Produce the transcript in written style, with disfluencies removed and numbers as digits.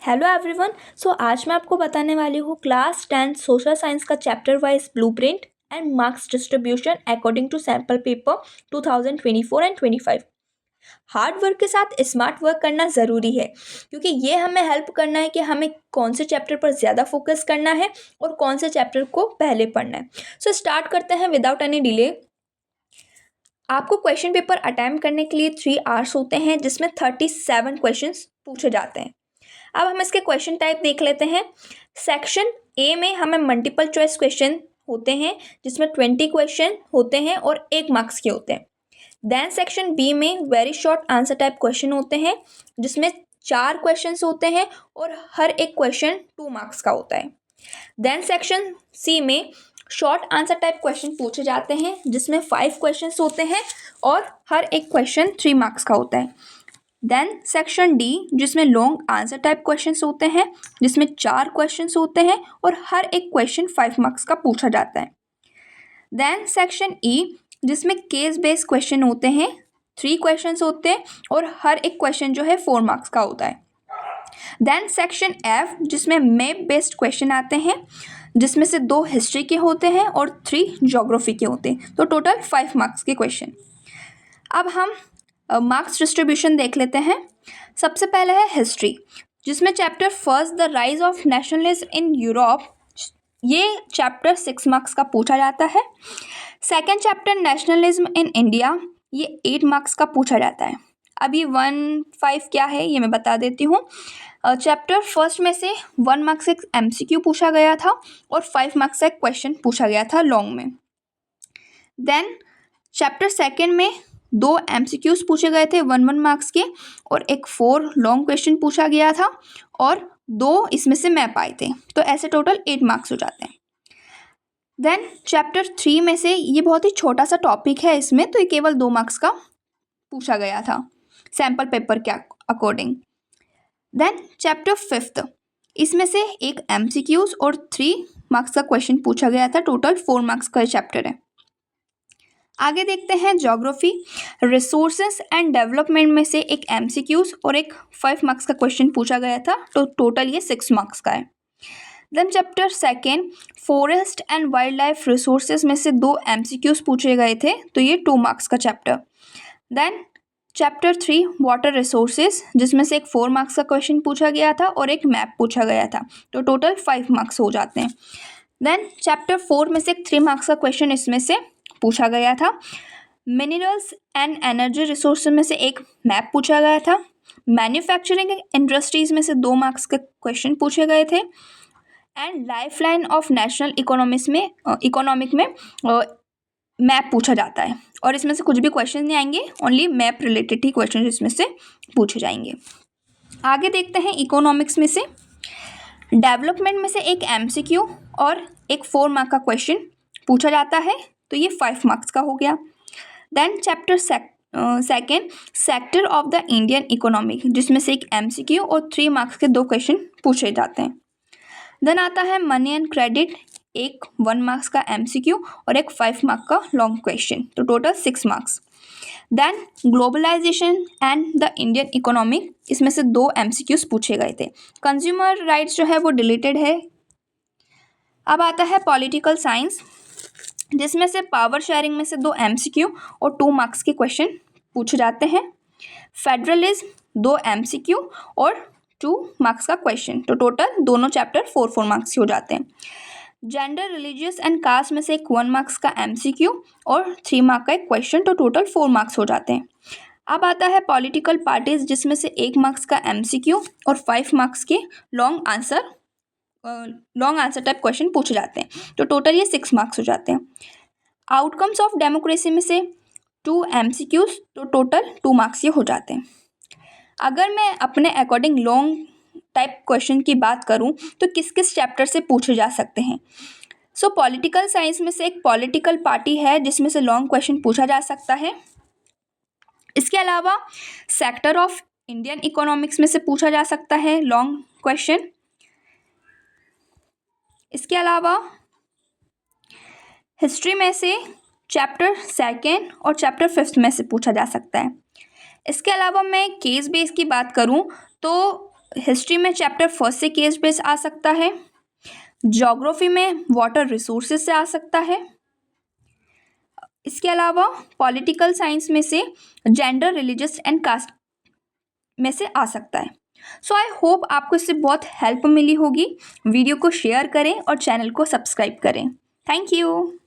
Hello everyone. आज मैं आपको बताने वाली हूँ क्लास 10 सोशल साइंस का chapter wise blueprint and marks distribution according to sample paper 2024 and 25। Hard work के साथ स्मार्ट वर्क करना ज़रूरी है क्योंकि ये हमें हेल्प करना है कि हमें कौन से चैप्टर पर ज़्यादा फोकस करना है और कौन से चैप्टर को पहले पढ़ना है। स्टार्ट करते हैं विदाउट एनी डिले। आपको क्वेश्चन पेपर अटैम्प्ट करने के लिए 3 आवर्स होते हैं जिसमें 37 क्वेश्चंस पूछे जाते हैं। अब हम इसके क्वेश्चन टाइप देख लेते हैं। सेक्शन ए में हमें मल्टीपल चॉइस क्वेश्चन होते हैं जिसमें 20 क्वेश्चन होते हैं और 1 मार्क्स के होते हैं। देन सेक्शन बी में very short answer type question होते हैं जिसमें 4 क्वेश्चंस होते हैं और हर एक क्वेश्चन 2 मार्क्स का होता है। देन सेक्शन सी में शॉर्ट आंसर टाइप क्वेश्चन पूछे जाते हैं जिसमें 5 क्वेश्चंस होते हैं और हर एक क्वेश्चन 3 मार्क्स का होता है। देन सेक्शन डी जिसमें लॉन्ग आंसर टाइप क्वेश्चंस होते हैं जिसमें 4 क्वेश्चंस होते हैं और हर एक क्वेश्चन 5 मार्क्स का पूछा जाता है। देन सेक्शन ई जिसमें केस बेस्ड क्वेश्चन होते हैं, 3 क्वेश्चंस होते हैं और हर एक क्वेश्चन जो है 4 मार्क्स का होता है। देन सेक्शन एफ जिसमें मैप बेस्ड क्वेश्चन आते हैं जिसमें से 2 हिस्ट्री के होते हैं और 3 ज्योग्राफी के होते हैं, तो टोटल 5 मार्क्स के क्वेश्चन। अब हम मार्क्स डिस्ट्रीब्यूशन देख लेते हैं। सबसे पहले है हिस्ट्री जिसमें chapter first the rise of nationalism in Europe, ये चैप्टर 6 मार्क्स का पूछा जाता है। Second chapter nationalism in India, ये 8 मार्क्स का पूछा जाता है। अभी 1-5 क्या है ये मैं बता देती हूँ। चैप्टर फर्स्ट में से 1 मार्क्स एक MCQ पूछा गया था और 5 मार्क्स का एक क्वेश्चन पूछा गया था लॉन्ग में। देन चैप्टर सेकंड में 2 MCQs पूछे गए थे 1-1 मार्क्स के और एक 4 लॉन्ग क्वेश्चन पूछा गया था और 2 इसमें से मैप आए थे, तो ऐसे टोटल 8 मार्क्स हो जाते हैं। देन चैप्टर 3 में से ये बहुत ही छोटा सा टॉपिक है, इसमें तो ये केवल 2 मार्क्स का पूछा गया था सैम्पल पेपर के अकॉर्डिंग। देन चैप्टर 5 इसमें से एक MCQs और 3 मार्क्स का क्वेश्चन पूछा गया था, टोटल 4 मार्क्स का चैप्टर है। आगे देखते हैं ज्योग्राफी। रिसोर्सेस एंड डेवलपमेंट में से एक MCQs और एक 5 मार्क्स का क्वेश्चन पूछा गया था, तो टोटल ये 6 मार्क्स का है। Then chapter second forest and wild life resources में से 2 MCQs पूछे गए थे, तो ये 2 मार्क्स का chapter. Then chapter 3 water resources जिसमें से एक 4 मार्क्स का क्वेश्चन पूछा गया था और एक मैप पूछा गया था, तो टोटल 5 मार्क्स हो जाते हैं। देन चैप्टर 4 में से एक 3 मार्क्स का क्वेश्चन इसमें से पूछा गया था। मिनरल्स एंड एनर्जी रिसोर्सेज में से एक मैप पूछा गया था। मैन्युफैक्चरिंग इंडस्ट्रीज में से 2 मार्क्स के क्वेश्चन पूछे गए थे। And lifeline of national economic में मैप पूछा जाता है और इसमें से कुछ भी क्वेश्चन नहीं आएंगे, ओनली मैप रिलेटेड ही क्वेश्चन इसमें से पूछे जाएंगे। आगे देखते हैं इकोनॉमिक्स में से डेवलपमेंट में से एक MCQ और एक 4 मार्क का क्वेश्चन पूछा जाता है, तो ये 5 मार्क्स का हो गया। Then chapter second sector of the Indian economic जिसमें से एक MCQ और 3 मार्क्स के 2 क्वेश्चन पूछे जाते हैं। देन आता है मनी एंड क्रेडिट, एक 1 मार्क्स का MCQ और एक 5 मार्क का लॉन्ग क्वेश्चन, तो total 6 marks. Then globalisation and the Indian economic, इसमें से 2 MCQs पूछे गए थे। कंज्यूमर राइट्स जो है वो डिलीटेड है। अब आता है पॉलिटिकल साइंस जिसमें से पावर शेयरिंग में से 2 MCQ और 2 मार्क्स के क्वेश्चन पूछे जाते हैं। फेडरलिज्म 2 MCQ और 2 मार्क्स का क्वेश्चन, तो टोटल दोनों चैप्टर 4-4 मार्क्स के हो जाते हैं। जेंडर रिलीजियस एंड कास्ट में से एक 1 मार्क्स का MCQ और 3 मार्क का एक क्वेश्चन, तो टोटल 4 मार्क्स हो जाते हैं। अब आता है पॉलिटिकल पार्टीज जिसमें से 1 मार्क्स का MCQ और 5 मार्क्स के लॉन्ग आंसर टाइप क्वेश्चन पूछे जाते हैं, तो टोटल ये 6 मार्क्स हो जाते हैं। आउटकम्स ऑफ डेमोक्रेसी में से 2 MCQs, तो टोटल 2 मार्क्स ये हो जाते हैं। अगर मैं अपने अकॉर्डिंग लॉन्ग टाइप क्वेश्चन की बात करूं तो किस किस चैप्टर से पूछे जा सकते हैं। पॉलिटिकल साइंस में से एक पॉलिटिकल पार्टी है जिसमें से लॉन्ग क्वेश्चन पूछा जा सकता है। इसके अलावा सेक्टर ऑफ इंडियन इकोनॉमिक्स में से पूछा जा सकता है लॉन्ग क्वेश्चन। इसके अलावा हिस्ट्री में से चैप्टर 2 और चैप्टर 5 में से पूछा जा सकता है। इसके अलावा मैं केस बेस की बात करूं तो हिस्ट्री में चैप्टर फर्स्ट से केस बेस आ सकता है। ज्योग्राफी में वाटर रिसोर्सेज से आ सकता है। इसके अलावा पॉलिटिकल साइंस में से जेंडर, रिलीजियस एंड कास्ट में से आ सकता है। सो आई होप आपको इससे बहुत हेल्प मिली होगी। वीडियो को शेयर करें और चैनल को सब्सक्राइब करें। Thank you.